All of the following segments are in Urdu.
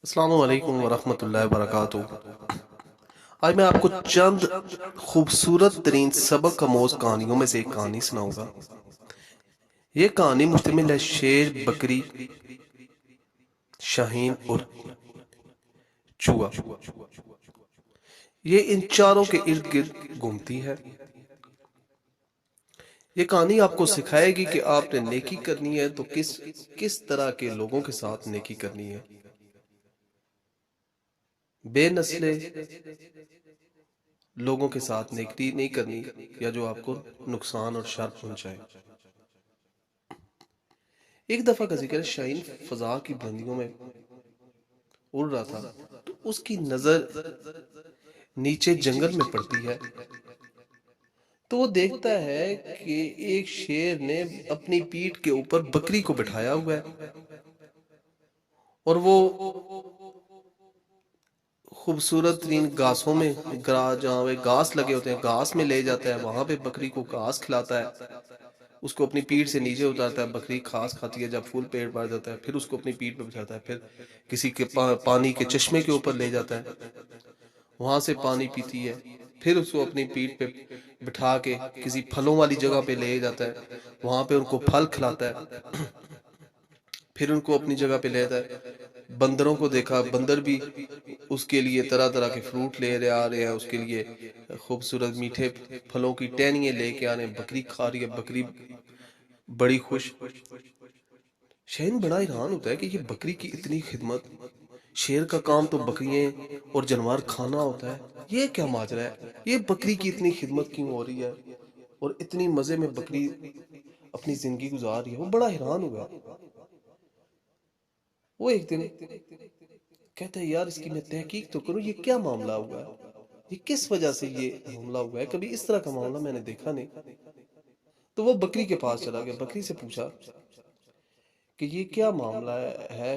السلام علیکم ورحمۃ اللہ وبرکاتہ۔ آج میں آپ کو چند خوبصورت ترین سبق آموز کہانیوں میں سے ایک کہانی سناؤں گا۔ یہ کہانی مشتمل ہے شیر، بکری، شاہین اور چوہا۔ یہ ان چاروں کے ارد گرد گھومتی ہے۔ یہ کہانی آپ کو سکھائے گی کہ آپ نے نیکی کرنی ہے تو کس طرح کے لوگوں کے ساتھ نیکی کرنی ہے۔ بے نسلے لوگوں کے ساتھ نیکی نہیں کرنی، یا جو آپ کو نقصان اور شر پہنچائے۔ ایک دفعہ کا ذکر ہے، شاہین فضا کی بلندیوں میں اڑ رہا تھا تو اس کی نظر نیچے جنگل میں پڑتی ہے، تو وہ دیکھتا ہے کہ ایک شیر نے اپنی پیٹھ کے اوپر بکری کو بٹھایا ہوا ہے، اور وہ خوبصورت ترین گھاسوں میں، جہاں گھاس لگے ہوتے ہیں، گھاس میں لے جاتا ہے، وہاں پہ بکری کو گھاس کھلاتا ہے، اس کو اپنی پیٹھ سے نیچے اتارتا ہے، بکری گھاس کھاتی ہے، جب فل پیٹ بھر جاتا ہے پھر اس کو اپنی پیٹھ پہ بٹھاتا ہے، پھر کسی کے پانی کے چشمے کے اوپر لے جاتا ہے، وہاں سے پانی پیتی ہے، پھر اس کو اپنی پیٹھ پہ بٹھا کے کسی پھلوں والی جگہ پہ لے جاتا ہے، وہاں پہ ان کو پھل کھلاتا ہے، پھر ان کو اپنی جگہ پہ لے جاتا ہے۔ بندروں کو دیکھا، بندر بھی اس کے لیے طرح طرح کے فروٹ لے آ رہے ہیں، اس کے لیے خوبصورت میٹھے پھلوں کی ٹہنیاں لے کے آ رہے ہیں، بکری کھا رہی ہے، بکری بڑی خوش۔ شاہین بڑا حیران ہوتا ہے کہ یہ بکری کی اتنی خدمت، شیر کا کام تو بکریاں اور جانور کھانا ہوتا ہے، یہ کیا ماجرا ہے، یہ بکری کی اتنی خدمت کیوں ہو رہی ہے اور اتنی مزے میں بکری اپنی زندگی گزار رہی ہے۔ وہ بڑا حیران ہوا۔ وہ ایک دن کہتا ہے، یار اس کی میں تحقیق تو کروں، یہ کیا معاملہ ہوا ہے، یہ کس وجہ سے یہ معاملہ ہوا ہے، کبھی اس طرح کا معاملہ میں نے دیکھا نہیں۔ تو وہ بکری کے پاس چلا گیا، بکری سے پوچھا کہ یہ کیا معاملہ ہے،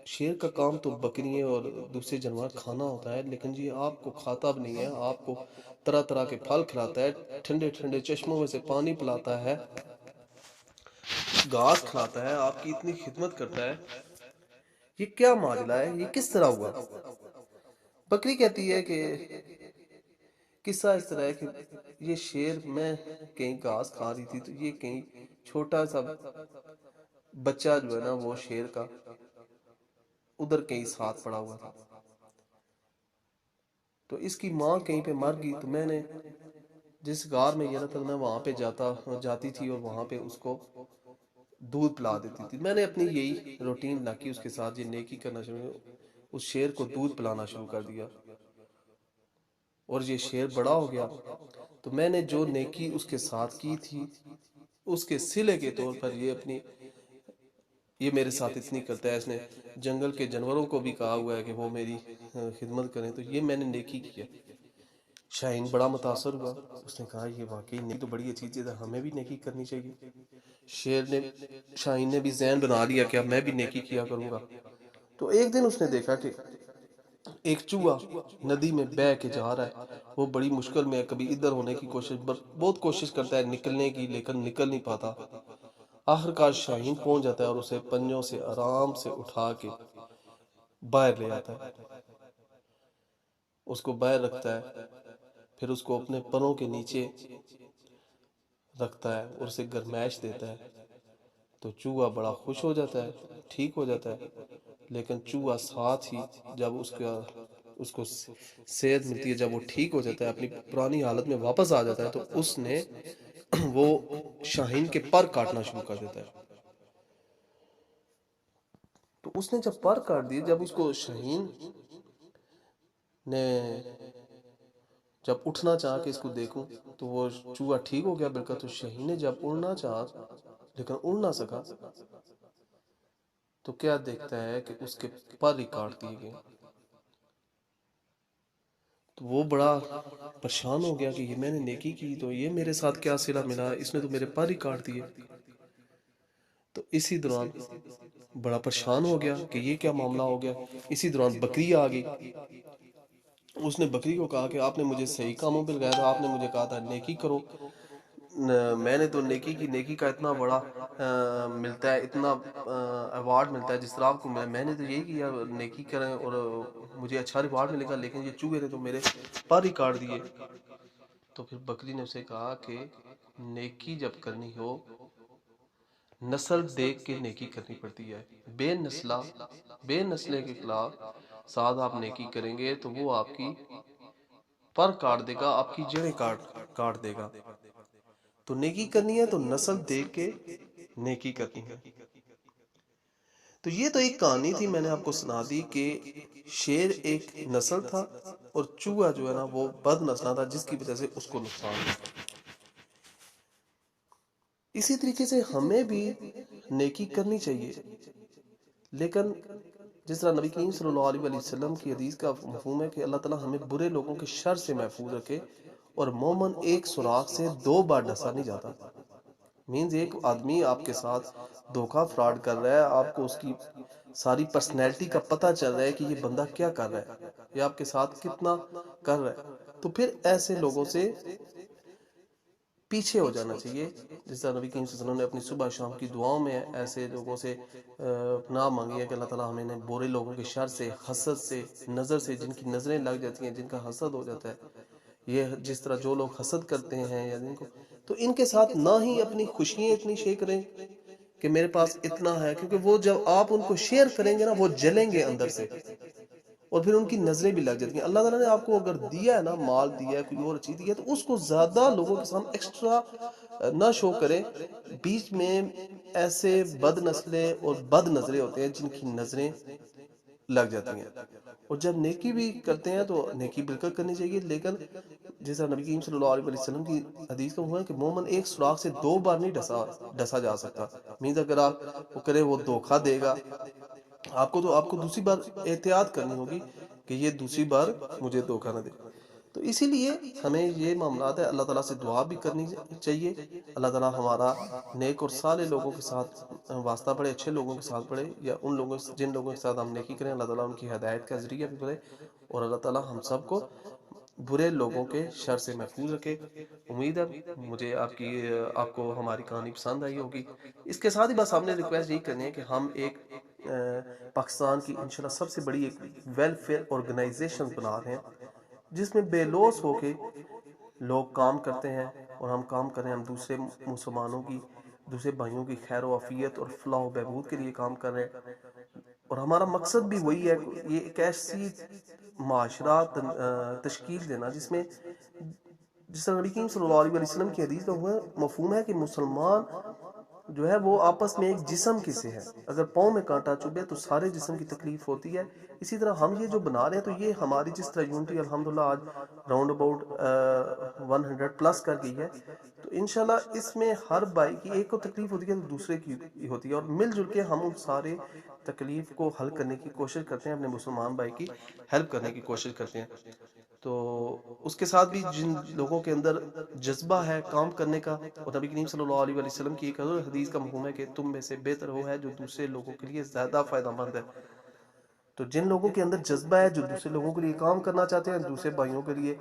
شیر کا کام تو بکریاں اور دوسرے جانور کھانا ہوتا ہے، لیکن یہ آپ کو کھاتا بھی نہیں ہے، آپ کو طرح طرح کے پھل کھلاتا ہے، ٹھنڈے ٹھنڈے چشموں میں سے پانی پلاتا ہے، گھاس کھلاتا ہے، آپ کی اتنی خدمت کرتا ہے، یہ کیا معاملہ ہے، یہ کس طرح ہوا؟ بکری کہتی ہے کہ قصہ اس طرح ہے کہ یہ شیر، میں کہیں گھاس کھا رہی تھی تو یہ کہیں چھوٹا سا بچہ جو ہے نا، وہ شیر کا ادھر کہیں ساتھ پڑا ہوا تھا، تو اس کی ماں کہیں پہ مر گئی، تو میں نے جس غار میں یہ رہتا تھا، میں وہاں پہ جاتی تھی اور وہاں پہ اس کو دودھ پلا دیتی تھی۔ میں نے اپنی یہی روٹین رکھی، اس کے ساتھ یہ نیکی کرنا شروع، اس شیر کو دودھ پلانا شروع کر دیا، اور یہ شیر بڑا ہو گیا، تو میں نے جو نیکی اس کے ساتھ کی تھی، اس کے صلے کے طور پر یہ میرے ساتھ اتنی کرتا ہے، اس نے جنگل کے جانوروں کو بھی کہا ہوا ہے کہ وہ میری خدمت کریں، تو یہ میں نے نیکی کی ہے۔ شاہین بڑا متاثر ہوا، اس نے کہا یہ واقعی نیکی تو بڑی اچھی چیز ہے، ہمیں بھی نیکی کرنی چاہیے۔ شاہین نے بھی ذہن بنا لیا کہ اب میں بھی نیکی کیا کروں گا۔ تو ایک دن اس نے دیکھا کہ ایک چوہا ندی میں بہہ کے جا رہا ہے، وہ بڑی مشکل میں ہے، کبھی ادھر ہونے کی بہت کوشش کرتا ہے نکلنے کی، لیکن نکل نہیں پاتا۔ آخر کار شاہین پہنچ جاتا ہے اور اسے پنجوں سے آرام سے اٹھا کے باہر لے آتا ہے، اس کو باہر رکھتا ہے، پھر اس کو اپنے پروں کے نیچے رکھتا ہے اور اسے گرمائش دیتا ہے، تو چوہا بڑا خوش ہو جاتا ہے، ٹھیک ہو جاتا ہے۔ لیکن چوہا ساتھ ہی جب اس کو صحت ملتی ہے، جب وہ ٹھیک ہو جاتا ہے، اپنی پرانی حالت میں واپس آ جاتا ہے، تو اس نے وہ شاہین کے پر کاٹنا شروع کر دیتا ہے۔ تو اس نے جب پر کاٹ دیے، جب اس کو شاہین نے جب اٹھنا چاہا کہ اس کو دیکھوں، تو وہ چوہا ٹھیک ہو گیا بالکل، تو شاہین نے جب اڑنا چاہا لیکن اڑ نہ سکا، تو کیا دیکھتا ہے کہ اس کے پر ہی کاٹ دیے گئے۔ تو وہ بڑا پریشان ہو گیا کہ یہ میں نے نیکی کی، تو یہ میرے ساتھ کیا صلہ ملا، اس نے تو میرے پر ہی کاٹ دیے۔ تو اسی دوران بڑا پریشان ہو گیا کہ یہ کیا معاملہ ہو گیا۔ اسی دوران بکری آ گئی، اس نے بکری کو کہا کہ آپ نے مجھے صحیح کاموں پہ لگایا تھا، آپ نے مجھے کہا تھا نیکی کرو، میں نے تو نیکی کا اتنا بڑا ملتا ہے، اتنا ایوارڈ ملتا ہے جس طرح آپ کو میں نے تو یہی کیا نیکی کریں اور مجھے اچھا ریوارڈ ملے گا، لیکن یہ چوہے نے تو میرے پر ہی کاٹ دیے۔ تو پھر بکری نے اسے کہا کہ نیکی جب کرنی ہو نسل دیکھ کے نیکی کرنی پڑتی ہے، بے نسلے کے خلاف ساتھ آپ نیکی کریں گے تو وہ آپ کی پر کاٹ دے گا، آپ کی جڑیں کاٹ دے گا۔ تو نیکی کرنی ہے تو نسل دیکھ کے نیکی کرنی ہے۔ تو یہ تو ایک کہانی تھی، میں نے آپ کو سنا دی کہ شیر ایک نسل تھا اور چوہا جو ہے نا وہ بد نسل تھا، جس کی وجہ سے اس کو نقصان ہوا۔ اسی طریقے سے ہمیں بھی نیکی کرنی چاہیے، لیکن جس طرح نبی کریم صلی اللہ علیہ وسلم کی حدیث کا مفہوم ہے کہ اللہ تعالیٰ ہمیں برے لوگوں کے شر سے محفوظ رکھے، اور مومن ایک سوراخ سے 2 بار ڈسا نہیں جاتا۔ مینز ایک آدمی آپ کے ساتھ دھوکہ فراڈ کر رہا ہے، آپ کو اس کی ساری پرسنالٹی کا پتہ چل رہا ہے کہ یہ بندہ کیا کر رہا ہے، یہ آپ کے ساتھ کتنا کر رہا ہے، تو پھر ایسے لوگوں سے پیچھے ہو جانا چاہیے۔ جس طرح نبی کریم صلی اللہ علیہ وسلم نے اپنی صبح شام کی دعاؤں میں ایسے لوگوں سے پناہ مانگی ہے کہ اللہ تعالیٰ ہمیں برے لوگوں کے شر سے، حسد سے، نظر سے، جن کی نظریں لگ جاتی ہیں، جن کا حسد ہو جاتا ہے، یہ جس طرح جو لوگ حسد کرتے ہیں یا جن کو، تو ان کے ساتھ نہ ہی اپنی خوشیاں اتنی شیئر کریں کہ میرے پاس اتنا ہے، کیونکہ وہ جب آپ ان کو شیئر کریں گے نا وہ جلیں گے اندر سے، اور پھر ان کی نظریں بھی لگ جاتی ہیں۔ اللہ تعالیٰ نے آپ کو اگر دیا ہے نا، مال دیا ہے، کوئی اور چیز دی ہے، تو اس کو زیادہ لوگوں کے سامنے ایکسٹرا نہ شو کریں۔ بیچ میں ایسے بد نسلیں اور بد نظریں ہوتے ہیں جن کی نظریں لگ جاتی ہیں، اور جب نیکی بھی کرتے ہیں تو نیکی بالکل کرنی چاہیے، لیکن جیسا نبی کریم صلی اللہ علیہ وسلم کی حدیث کا ہوا ہے کہ مومن ایک سوراخ سے 2 بار نہیں ڈسا جا سکتا۔ مینز اگر آپ وہ کرے وہ دھوکہ دے گا آپ کو، تو آپ کو دوسری بار احتیاط کرنی ہوگی کہ یہ دوسری بار مجھے دھوکہ نہ دے۔ تو اسی لیے ہمیں یہ معاملات ہے، اللہ تعالیٰ سے دعا بھی کرنی چاہیے، اللہ تعالیٰ ہمارا نیک اور صالح لوگوں کے ساتھ واسطہ پڑے، اچھے لوگوں کے ساتھ پڑے، یا ان لوگوں جن لوگوں کے ساتھ ہم نیکی کریں اللہ تعالیٰ ان کی ہدایت کا ذریعہ بھی بنے، اور اللہ تعالیٰ ہم سب کو برے لوگوں کے شر سے محفوظ رکھے۔ امید ہے مجھے آپ کو ہماری کہانی پسند آئی ہوگی۔ اس کے ساتھ ہی بس ہم نے ریکویسٹ یہی کرنی ہے کہ ہم ایک پاکستان کی انشاءاللہ سب سے بڑی ایک ویلفیئر آرگنائزیشن بنا رہے ہیں، جس میں بے لوث ہو کے لوگ کام کرتے ہیں، اور ہم کام کریں، ہم دوسرے مسلمانوں کی، دوسرے بھائیوں کی خیر و عافیت اور فلاح و بہبود کے لیے کام کر رہے ہیں، اور ہمارا مقصد بھی وہی ہے، یہ ایک ایسی معاشرہ تشکیل دینا جس میں، جس طرح نبی کریم صلی اللہ علیہ وسلم کی حدیث کا مفہوم ہے کہ مسلمان جو ہے وہ آپس میں ایک جسم کے سے ہے، اگر پاؤں میں کانٹا چبھے تو سارے جسم کی تکلیف ہوتی ہے۔ اسی طرح ہم یہ جو بنا رہے ہیں تو یہ ہماری جس طرح یونٹی الحمدللہ آج راؤنڈ اباؤٹ 100 پلس کر گئی ہے، تو انشاءاللہ اس میں ہر بھائی کی ایک کو تکلیف ہوتی ہے تو دوسرے کی ہوتی ہے، اور مل جل کے ہم ان سارے تکلیف کو حل کرنے کی کوشش کرتے ہیں، اپنے مسلمان بھائی کی ہیلپ کرنے کی کوشش کرتے ہیں۔ تو اس کے ساتھ بھی جن لوگوں کے اندر جذبہ ہے کام کرنے کا، اور نبی کریم صلی اللہ علیہ وسلم کی ایک حدیث کا مفہوم ہے کہ تم میں سے بہتر وہ ہے جو دوسرے لوگوں کے لیے زیادہ فائدہ مند ہے، تو جن لوگوں کے اندر جذبہ ہے، جو دوسرے لوگوں کے لیے کام کرنا چاہتے ہیں، دوسرے بھائیوں کے لیے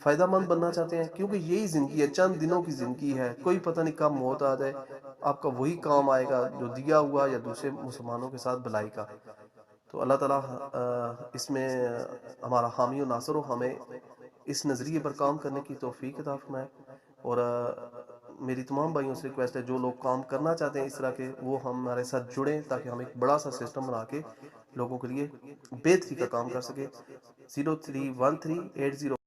فائدہ مند بننا چاہتے ہیں، کیونکہ یہی زندگی ہے، چند دنوں کی زندگی ہے، کوئی پتہ نہیں کب موت آ جائے، آپ کا وہی کام آئے گا جو دیا ہوا، یا دوسرے مسلمانوں کے ساتھ بھلائی کا۔ تو اللہ تعالیٰ اس میں ہمارا حامی و ناصر ہو، ہمیں اس نظریے پر کام کرنے کی توفیق عطا فرمائے، اور میری تمام بھائیوں سے ریکویسٹ ہے جو لوگ کام کرنا چاہتے ہیں اس طرح کے، وہ ہمارے ساتھ جڑیں تاکہ ہم ایک بڑا سا سسٹم بنا کے لوگوں کے لیے بہتری کا کام کر سکیں۔ 031380